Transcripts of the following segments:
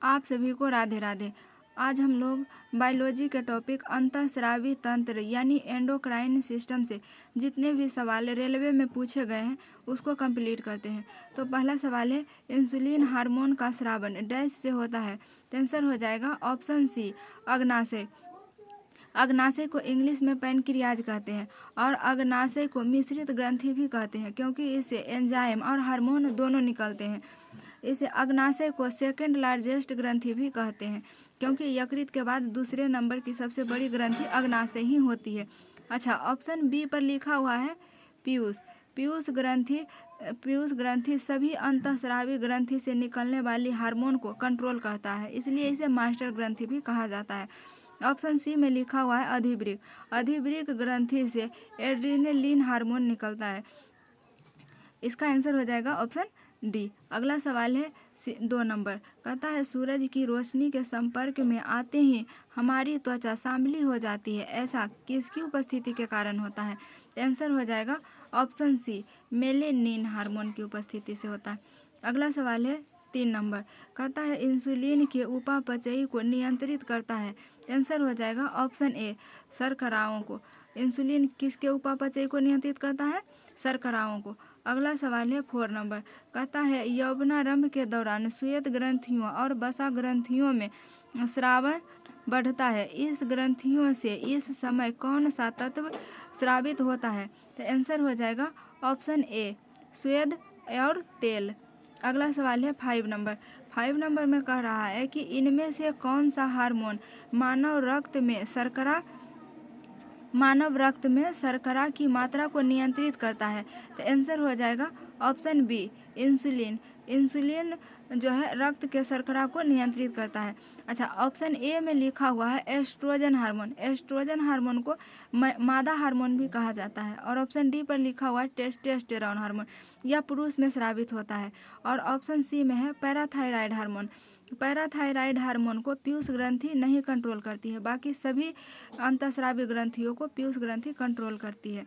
आप सभी को राधे राधे। आज हम लोग बायोलॉजी के टॉपिक अंतःस्रावी तंत्र यानी एंडोक्राइन सिस्टम से जितने भी सवाल रेलवे में पूछे गए हैं उसको कंप्लीट करते हैं। तो पहला सवाल है, इंसुलिन हार्मोन का स्रावन डैश से होता है? तो आंसर हो जाएगा ऑप्शन सी, अग्नाशय। अग्नाशय को इंग्लिश में पैनक्रियाज कहते हैं और अग्नाशय को मिश्रित ग्रंथि भी कहते हैं क्योंकि इससे एंजाइम और हार्मोन दोनों निकलते हैं। इसे अग्नाशय को सेकंड लार्जेस्ट ग्रंथि भी कहते हैं क्योंकि यकृत के बाद दूसरे नंबर की सबसे बड़ी ग्रंथि अग्नाशय ही होती है। अच्छा, ऑप्शन बी पर लिखा हुआ है पीयूष। पीयूष ग्रंथि सभी अंतःस्रावी ग्रंथि से निकलने वाली हार्मोन को कंट्रोल करता है, इसलिए इसे मास्टर ग्रंथि भी कहा जाता है। ऑप्शन सी में लिखा हुआ है अधिवृक्क। अधिवृक्क ग्रंथि से एड्रिनलिन हार्मोन निकलता है। इसका आंसर हो जाएगा ऑप्शन डी। अगला सवाल है 2 नंबर, कहता है सूरज की रोशनी के संपर्क में आते ही हमारी त्वचा सांवली हो जाती है, ऐसा किसकी उपस्थिति के कारण होता है? आंसर हो जाएगा ऑप्शन सी, मेलेनिन हार्मोन की उपस्थिति से होता है। अगला सवाल है 3 नंबर, कहता है इंसुलिन के उपापचयी को नियंत्रित करता है। आंसर हो जाएगा ऑप्शन ए, शर्कराओं को। इंसुलिन किसके उपापचय को नियंत्रित करता है? शर्कराओं को। अगला सवाल है 4 नंबर, कहता है यौवनारंभ के दौरान श्वेत ग्रंथियों और वसा ग्रंथियों में स्रावन बढ़ता है। इस ग्रंथियों से इस समय कौन सा तत्व स्रावित होता है? तो आंसर हो जाएगा ऑप्शन ए, स्वेद और तेल। अगला सवाल है 5 नंबर। 5 नंबर में कह रहा है कि इनमें से कौन सा हार्मोन मानव रक्त में शर्करा की मात्रा को नियंत्रित करता है? तो आंसर हो जाएगा ऑप्शन बी, इंसुलिन। इंसुलिन जो है रक्त के शर्करा को नियंत्रित करता है। अच्छा, ऑप्शन ए में लिखा हुआ है एस्ट्रोजन हार्मोन। एस्ट्रोजन हार्मोन को मादा हार्मोन भी कहा जाता है। और ऑप्शन डी पर लिखा हुआ है टेस्टोस्टेरोन हार्मोन, यह पुरुष में स्रावित होता है। और ऑप्शन सी में है पैराथायराइड हार्मोन। पैराथायराइड हार्मोन को पीयूष ग्रंथि नहीं कंट्रोल करती है, बाकी सभी अंतःस्रावी ग्रंथियों को पीयूष ग्रंथि कंट्रोल करती है।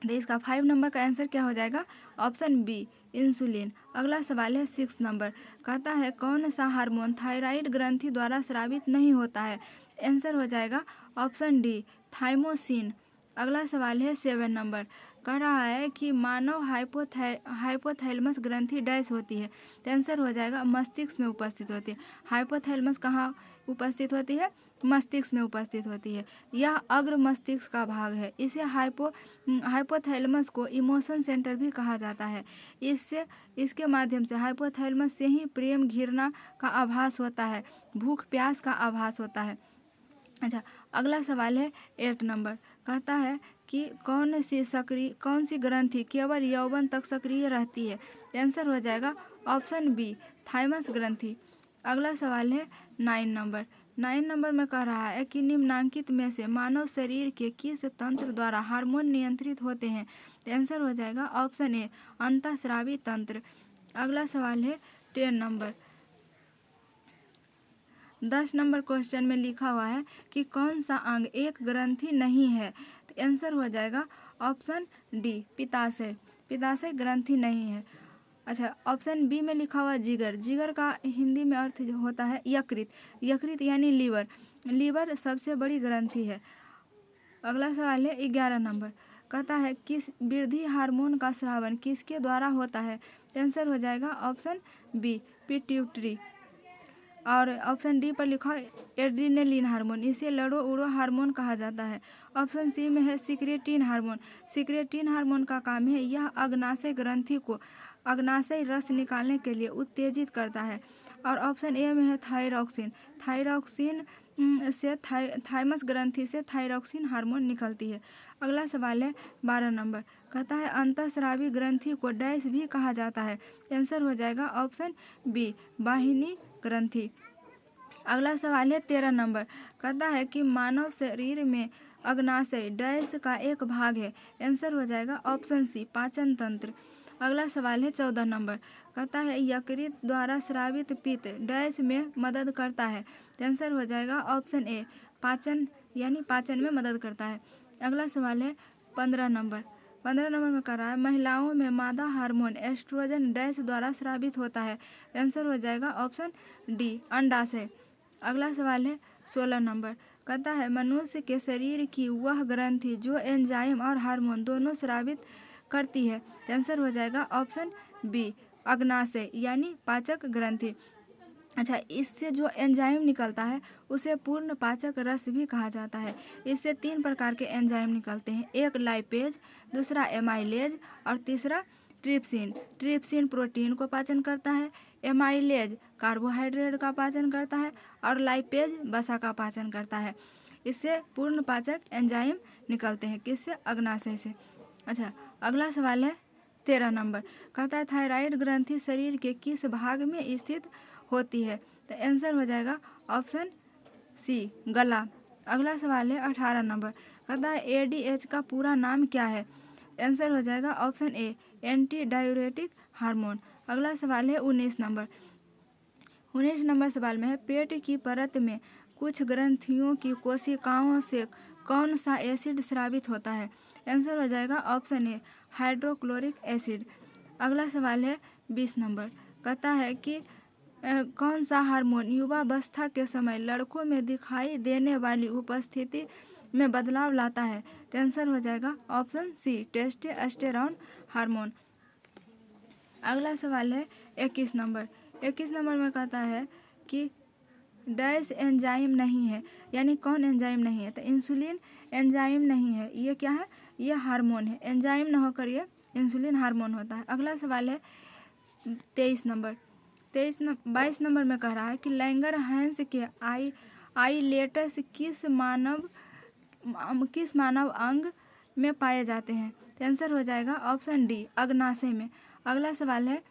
तो इसका 5 नंबर का आंसर क्या हो जाएगा? Option B, insulin. अगला सवाल है 6 नंबर, कहता है कौन सा हार्मोन थायराइड ग्रंथि द्वारा स्रावित नहीं होता है? आंसर हो जाएगा ऑप्शन डी, थाइमोसिन। अगला सवाल है 7 नंबर, कह रहा है कि मानव हाइपोथैलेमस ग्रंथि डैश होती है। तो आंसर हो जाएगा मस्तिष्क में उपस्थित होती है। हाइपोथैलेमस कहाँ उपस्थित होती है? मस्तिष्क में उपस्थित होती है। यह अग्र मस्तिष्क का भाग है। इसे हाइपोथैलेमस को इमोशन सेंटर भी कहा जाता है। इसके माध्यम से हाइपोथैलेमस से ही प्रेम, घृणा का आभास होता है, भूख प्यास का आभास होता है। अच्छा, अगला सवाल है 8 नंबर, कहता है कि कौन सी ग्रंथि केवल यौवन तक सक्रिय रहती है? आंसर हो जाएगा ऑप्शन बी, थाइमस ग्रंथि। अगला सवाल है 9 नंबर। 9 नंबर में कह रहा है कि निम्नलिखित में से मानव शरीर के किस तंत्र द्वारा हार्मोन नियंत्रित होते हैं? आंसर हो जाएगा ऑप्शन ए, अंतःस्रावी तंत्र। अगला सवाल है 10 नंबर। 10 नंबर क्वेश्चन में लिखा हुआ है कि कौन सा अंग एक ग्रंथि नहीं है? तो आंसर हो जाएगा ऑप्शन डी, पित्ताशय। पित्ताशय ग्रंथि नहीं है। अच्छा, ऑप्शन बी में लिखा हुआ जिगर। जिगर का हिंदी में अर्थ होता है यकृत। यकृत यानी लीवर। लीवर सबसे बड़ी ग्रंथि है। अगला सवाल है 11 नंबर, कहता है किस वृद्धि हार्मोन का स्रावन किसके द्वारा होता है? आंसर हो जाएगा ऑप्शन बी, पिट्यूटरी। और ऑप्शन डी पर लिखा एड्रिनलिन हार्मोन, इसे लड़ो उड़ो हार्मोन कहा जाता है। ऑप्शन सी में है सिक्रेटिन हार्मोन। सिक्रेटिन हार्मोन का काम है यह अग्नाशय ग्रंथि को अग्नाशय रस निकालने के लिए उत्तेजित करता है। और ऑप्शन ए में है थायरॉक्सिन। थायरॉक्सिन से थाइमस ग्रंथि से थायरॉक्सिन हार्मोन निकलती है। अगला सवाल है 12 नंबर, कहता है अंतःस्रावी ग्रंथि को डैश भी कहा जाता है? आंसर हो जाएगा ऑप्शन बी, वाहिनी ग्रंथि। अगला सवाल है 13 नंबर, कहता है कि मानव शरीर में अग्नाशय डैश का एक भाग है? आंसर हो जाएगा ऑप्शन सी, पाचन तंत्र। अगला सवाल है 14 नंबर, कहता है यकृत द्वारा स्रावित पित्त डैश में मदद करता है? आंसर हो जाएगा ऑप्शन ए, पाचन यानी पाचन में मदद करता है। अगला सवाल है 15 नंबर, 15 नंबर में कर रहा है महिलाओं में मादा हार्मोन एस्ट्रोजन डैश द्वारा स्रावित होता है। आंसर हो जाएगा ऑप्शन डी अंडाशय। अगला सवाल है 16 नंबर, कहता है मनुष्य के शरीर की वह ग्रंथि जो एंजाइम और हार्मोन दोनों स्रावित करती है। आंसर हो जाएगा ऑप्शन बी अग्नाशय यानी पाचक ग्रंथि। अच्छा, इससे जो एंजाइम निकलता है उसे पूर्ण पाचक रस भी कहा जाता है। इससे 3 प्रकार के एंजाइम निकलते हैं, एक लाइपेज, दूसरा एमाइलेज और तीसरा ट्रिप्सिन। ट्रिप्सिन प्रोटीन को पाचन करता है, एमाइलेज कार्बोहाइड्रेट का पाचन करता है और लाइपेज वसा का पाचन करता है। इससे पूर्ण पाचक एंजाइम निकलते हैं, किससे? अग्नाशय से। अच्छा, अगला सवाल है 13 नंबर, कहता है थायराइड ग्रंथि शरीर के किस भाग में स्थित होती है? तो आंसर हो जाएगा ऑप्शन सी गला। अगला सवाल है 18 नंबर, कहता है एडीएच का पूरा नाम क्या है? आंसर हो जाएगा ऑप्शन ए एंटी डायूरेटिक हार्मोन। अगला सवाल है 19 नंबर। 19 नंबर सवाल में है पेट की परत में कुछ ग्रंथियों की कोशिकाओं से कौन सा एसिड स्रावित होता है? आंसर हो जाएगा ऑप्शन ए हाइड्रोक्लोरिक एसिड। अगला सवाल है 20 नंबर, कहता है कि कौन सा हार्मोन युवावस्था के समय लड़कों में दिखाई देने वाली उपस्थिति में बदलाव लाता है? तो आंसर हो जाएगा ऑप्शन सी टेस्टोस्टेरोन हार्मोन। अगला सवाल है 21 नंबर। 21 नंबर में कहता है कि डैश एंजाइम नहीं है, यानी कौन एंजाइम नहीं है? तो इंसुलिन एंजाइम नहीं है, ये क्या है? ये हार्मोन है, एंजाइम न होकर ये इंसुलिन हार्मोन होता है। अगला सवाल है 23 नंबर। 22 नंबर में कह रहा है कि लैंगरहैंस के आइलेट्स किस मानव अंग में पाए जाते हैं? तो आंसर हो जाएगा ऑप्शन डी अग्नाशय में। अगला सवाल है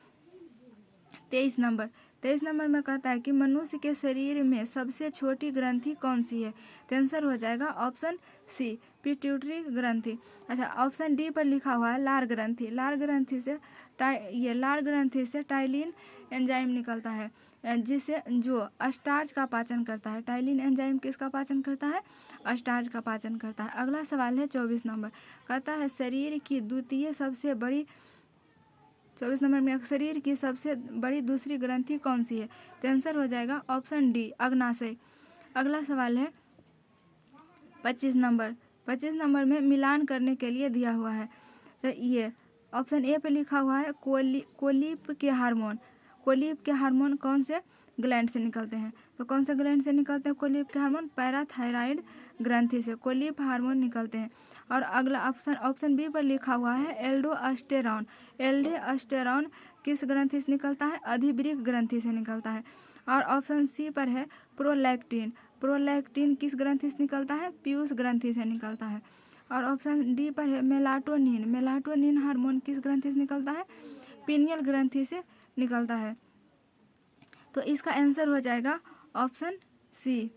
23 नंबर। 23 नंबर में कहता है कि मनुष्य के शरीर में सबसे छोटी ग्रंथि कौन सी है? तो आंसर हो जाएगा ऑप्शन सी पिट्यूटरी ग्रंथि। अच्छा, ऑप्शन डी पर लिखा हुआ है लार ग्रंथि। लार ग्रंथि से टाइलिन एंजाइम निकलता है, जिसे जो स्टार्च का पाचन करता है। टाइलिन एंजाइम किसका पाचन करता है? स्टार्च का पाचन करता है। अगला सवाल है 24 नंबर, कहता है शरीर की सबसे बड़ी दूसरी ग्रंथि कौन सी है? तो आंसर हो जाएगा ऑप्शन डी अग्नाशय। अगला सवाल है 25 नंबर। 25 नंबर में मिलान करने के लिए दिया हुआ है, तो ये ऑप्शन ए पे लिखा हुआ है कोलिप के हार्मोन कौन से ग्लैंड से निकलते हैं? तो कौन से ग्लैंड से निकलते हैं कोलिप के हार्मोन? पैराथायराइड ग्रंथि से कोलिप हार्मोन निकलते हैं। और अगला ऑप्शन बी पर लिखा हुआ है एल्डोस्टेरॉन। एल्डोस्टेरॉन किस ग्रंथि से निकलता है? अधिवृक्क ग्रंथि से निकलता है। और ऑप्शन सी पर है प्रोलैक्टिन। प्रोलैक्टिन किस ग्रंथि से निकलता है? पीयूष ग्रंथि से निकलता है। और ऑप्शन डी पर है मेलाटोनिन। मेलाटोनिन हार्मोन किस ग्रंथि से निकलता है? पीनियल ग्रंथि से निकलता है। तो इसका आंसर हो जाएगा ऑप्शन सी।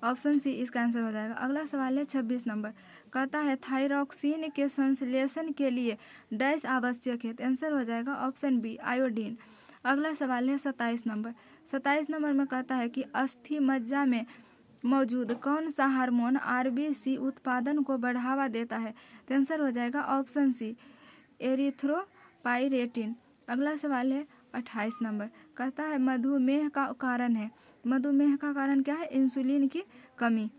ऑप्शन सी इसका आंसर हो जाएगा। अगला सवाल है 26 नंबर, कहता है थायरॉक्सिन के संश्लेषण के लिए डैश आवश्यक है? तो आंसर हो जाएगा ऑप्शन बी आयोडीन। अगला सवाल है 27 नंबर। 27 नंबर में कहता है कि अस्थि मज्जा में मौजूद कौन सा हार्मोन आरबीसी उत्पादन को बढ़ावा देता है? तो आंसर हो जाएगा ऑप्शन सी एरिथ्रोपाइरेटिन। अगला सवाल है 28 नंबर, कहता है मधुमेह का कारण है। मधुमेह का कारण क्या है? इंसुलिन की कमी।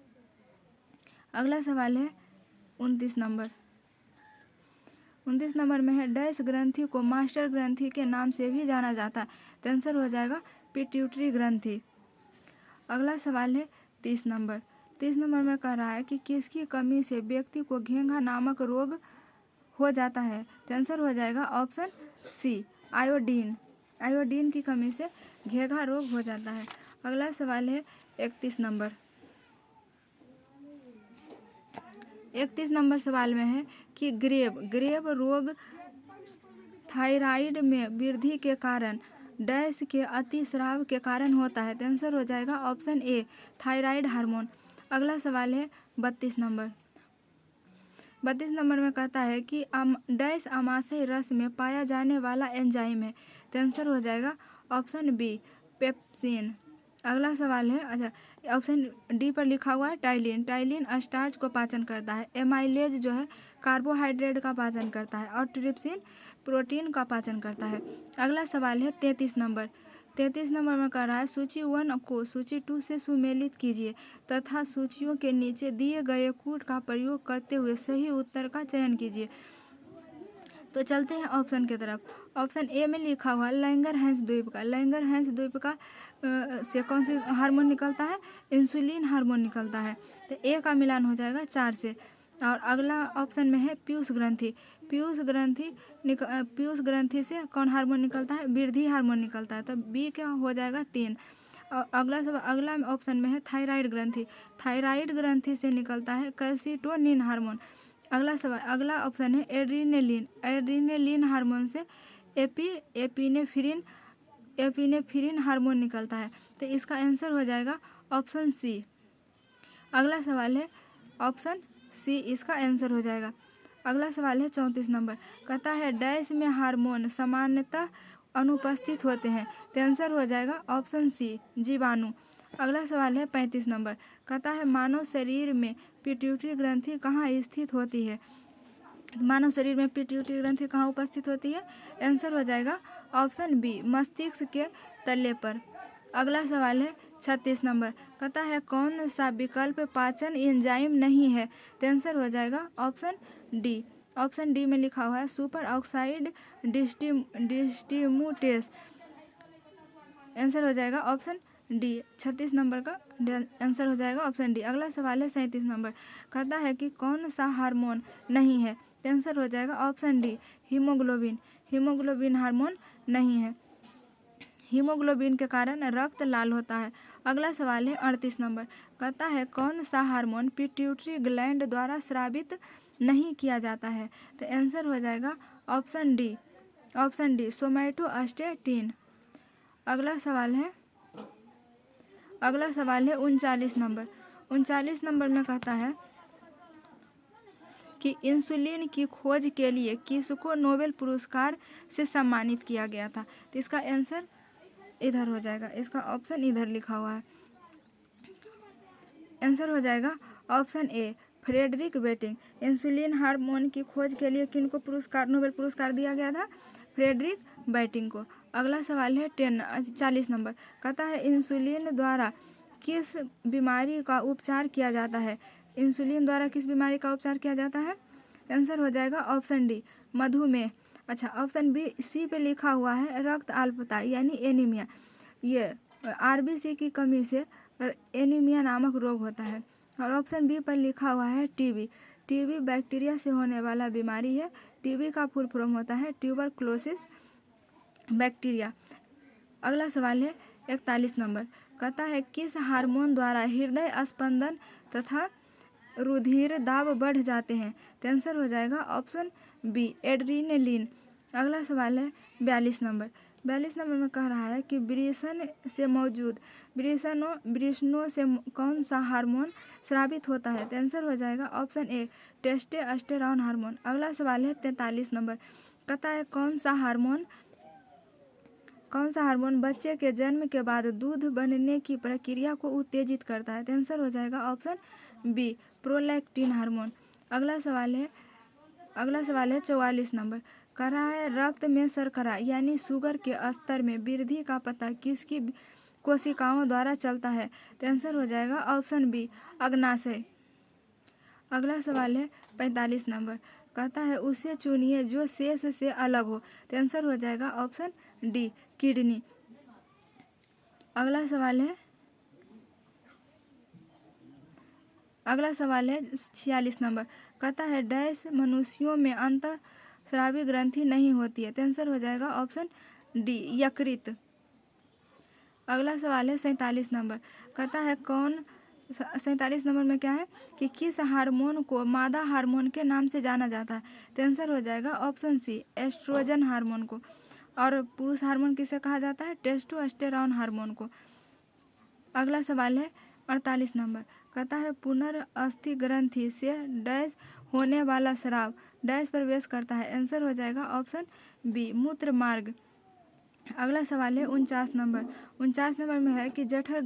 अगला सवाल है 29 नंबर। 29 नंबर में है डैश ग्रंथि को मास्टर ग्रंथि के नाम से भी जाना जाता है? तो आंसर हो जाएगा पिट्यूटरी ग्रंथि। अगला सवाल है 30 नंबर। 30 नंबर में कह रहा है कि किसकी कमी से व्यक्ति को घेंघा नामक रोग हो जाता है? तो आंसर हो जाएगा ऑप्शन सी आयोडीन। आयोडीन की कमी से घेंघा रोग हो जाता है। अगला सवाल है 31 नंबर। 31 नंबर सवाल में है कि ग्रेव रोग थायराइड में वृद्धि के कारण डैश के अतिस्राव के कारण होता है? तो आंसर हो जाएगा ऑप्शन ए थायराइड हार्मोन। अगला सवाल है 32 नंबर। 32 नंबर में कहता है कि डैश आमाशय रस में पाया जाने वाला एंजाइम है? तो आंसर हो जाएगा ऑप्शन बी पेप्सिन। अगला सवाल है, अच्छा ऑप्शन डी पर लिखा हुआ है टाइलिन। टाइलिन स्टार्च को पाचन करता है। एमाइलेज जो है कार्बोहाइड्रेट का पाचन करता है और ट्रिप्सिन प्रोटीन का पाचन करता है। अगला सवाल है 33 नंबर। 33 नंबर में कह रहा है सूची 1 को सूची 2 से सुमेलित कीजिए तथा सूचियों के नीचे दिए गए कूट का प्रयोग करते हुए सही उत्तर का चयन कीजिए। तो चलते हैं ऑप्शन की तरफ। ऑप्शन ए में लिखा हुआ लैंगरहैंस द्वीप का। लैंगरहैंस द्वीप का से कौन सी हार्मोन निकलता है? इंसुलिन हार्मोन निकलता है। तो ए का मिलान हो जाएगा 4 से। और अगला ऑप्शन में है पीयूष ग्रंथि। पीयूष ग्रंथि से कौन हार्मोन निकलता है? वृद्धि हार्मोन निकलता है। तो बी क्या हो जाएगा 3। और अगला ऑप्शन में है थायराइड ग्रंथि। थायराइड ग्रंथि से निकलता है कैल्सिटोनिन हार्मोन। अगला ऑप्शन है एड्रीनेलिन। एड्रीनेलिन हार्मोन से एपिनेफ्रिन हार्मोन निकलता है। तो इसका आंसर हो जाएगा ऑप्शन सी। अगला सवाल है ऑप्शन सी, इसका आंसर हो जाएगा। अगला सवाल है 34 नंबर। कहता है डैश में हार्मोन सामान्यतः अनुपस्थित होते हैं। तो आंसर हो जाएगा ऑप्शन सी, जीवाणु। अगला सवाल है 35 नंबर। कहता है मानव शरीर में पिट्यूटरी ग्रंथि कहाँ स्थित होती है? मानव शरीर में पिट्यूटरी ग्रंथि कहाँ उपस्थित होती है? आंसर हो जाएगा ऑप्शन बी, मस्तिष्क के तले पर। अगला सवाल है 36 नंबर। कहता है कौन सा विकल्प पाचन एंजाइम नहीं है? तो आंसर हो जाएगा ऑप्शन डी। ऑप्शन डी में लिखा हुआ है सुपर ऑक्साइड डिस्टिमुटेस। आंसर हो जाएगा ऑप्शन डी। 36 नंबर का आंसर हो जाएगा ऑप्शन डी। अगला सवाल है 37 नंबर। कहता है कि कौन सा हार्मोन नहीं है? तो आंसर हो जाएगा option D, haemoglobin. Haemoglobin hormone नहीं है। हीमोग्लोबिन के कारण रक्त लाल होता है। अगला सवाल है 38 नंबर। कहता है कौन सा हार्मोन पिट्यूटरी ग्लैंड द्वारा स्रावित नहीं किया जाता है? तो आंसर हो जाएगा option D. Option D, somatostatin. अगला सवाल है 39 नंबर। 39 नंबर में कहता है कि इंसुलिन की खोज के लिए किसको नोबेल पुरस्कार से सम्मानित किया गया था? तो इसका आंसर इधर हो जाएगा, इसका ऑप्शन इधर लिखा हुआ है। आंसर हो जाएगा option A, Frederick Banting. Insulin hormone की खोज के लिए किनको नोबेल पुरस्कार दिया गया था? फ्रेडरिक बेटिंग को। अगला सवाल है 40 नंबर। कहता है इंसुलिन द्वारा किस बीमारी का उपचार किया जाता है? इंसुलिन द्वारा किस बीमारी का उपचार किया जाता है? आंसर हो जाएगा ऑप्शन डी, मधुमेह। अच्छा, ऑप्शन बी सी पे लिखा हुआ है रक्त अल्पता यानी एनीमिया। ये आरबीसी की कमी से एनीमिया नामक रोग होता है। और ऑप्शन बी पर लिखा हुआ है टीबी। टीबी बैक्टीरिया से होने वाला बीमारी है। टीबी का फुल फॉर्म होता है ट्यूबरक्लोसिस बैक्टीरिया। अगला सवाल है 41 नंबर। कहता है किस हार्मोन द्वारा हृदय स्पंदन तथा रुधिर दाब बढ़ जाते हैं? तो आंसर हो जाएगा ऑप्शन बी, एड्रीनेलिन। अगला सवाल है 42 नंबर। 42 नंबर में कह रहा है कि वृषणों से कौन सा हार्मोन स्रावित होता है? तो आंसर हो जाएगा ऑप्शन ए, टेस्टोस्टेरोन हार्मोन। अगला सवाल है 43 नंबर। कहता है कौन सा हार्मोन बच्चे के जन्म के बाद दूध बनने की प्रक्रिया को उत्तेजित करता है? तो आंसर हो जाएगा ऑप्शन बी, प्रोलैक्टिन हार्मोन। अगला सवाल है 44 नंबर। कह रहा है रक्त में शर्करा यानी शुगर के स्तर में वृद्धि का पता किसकी कोशिकाओं द्वारा चलता है? तो आंसर हो जाएगा ऑप्शन बी, अग्नाशय। अगला सवाल है 45 नंबर। कहता है उसे चुनिए जो शेष से अलग हो। तो आंसर हो जाएगा ऑप्शन डी, किडनी। अगला सवाल है 46 नंबर। कहता है डैश मनुष्यों में अंतःस्रावी ग्रंथि नहीं होती है? तो आंसर हो जाएगा ऑप्शन डी, यकृत। अगला सवाल है 47 नंबर। कहता है 47 नंबर में क्या है कि किस हार्मोन को मादा हार्मोन के नाम से जाना जाता है? तो आंसर हो जाएगा ऑप्शन सी, एस्ट्रोजन हार्मोन को। और पुरुष हार्मोन किसे कहा जाता है? टेस्टोस्टेरोन हार्मोन को। अगला सवाल है 48 नंबर। कहता है पुनरअस्थि ग्रंथि से डैश होने वाला स्राव डैश प्रवेश करता है? आंसर हो जाएगा ऑप्शन बी, मूत्र मार्ग। अगला सवाल है 49 नंबर में है कि जठर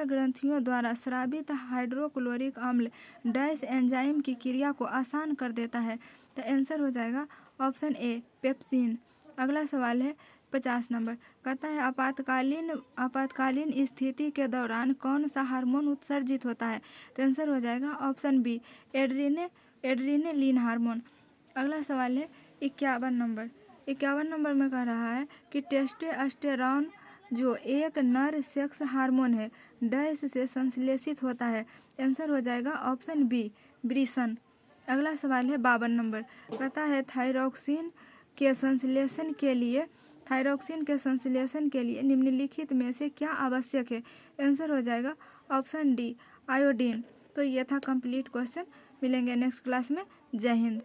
ग्रंथियों द्वारा स्रावित हाइड्रोक्लोरिक अम्ल डैश एंजाइम की क्रिया को आसान कर देता है। तो आंसर हो जाएगा ऑप्शन ए पेप्सिन। अगला सवाल है 50 नंबर, कहता है आपातकालीन स्थिति के दौरान कौन सा हार्मोन उत्सर्जित होता है। तो आंसर हो जाएगा ऑप्शन बी एड्रेनालिन हार्मोन। अगला सवाल है 51 नंबर में कह रहा है कि टेस्टोस्टेरोन जो एक नर सेक्स हार्मोन है डैश से संश्लेषित होता है। आंसर हो जाएगा ऑप्शन बी ब्रिसन। अगला सवाल है 52 नंबर, कहता है थायरॉक्सिन के संश्लेषण के लिए निम्नलिखित में से क्या आवश्यक है। आंसर हो जाएगा ऑप्शन डी आयोडीन। तो ये था कंप्लीट क्वेश्चन। मिलेंगे नेक्स्ट क्लास में। जय हिंद।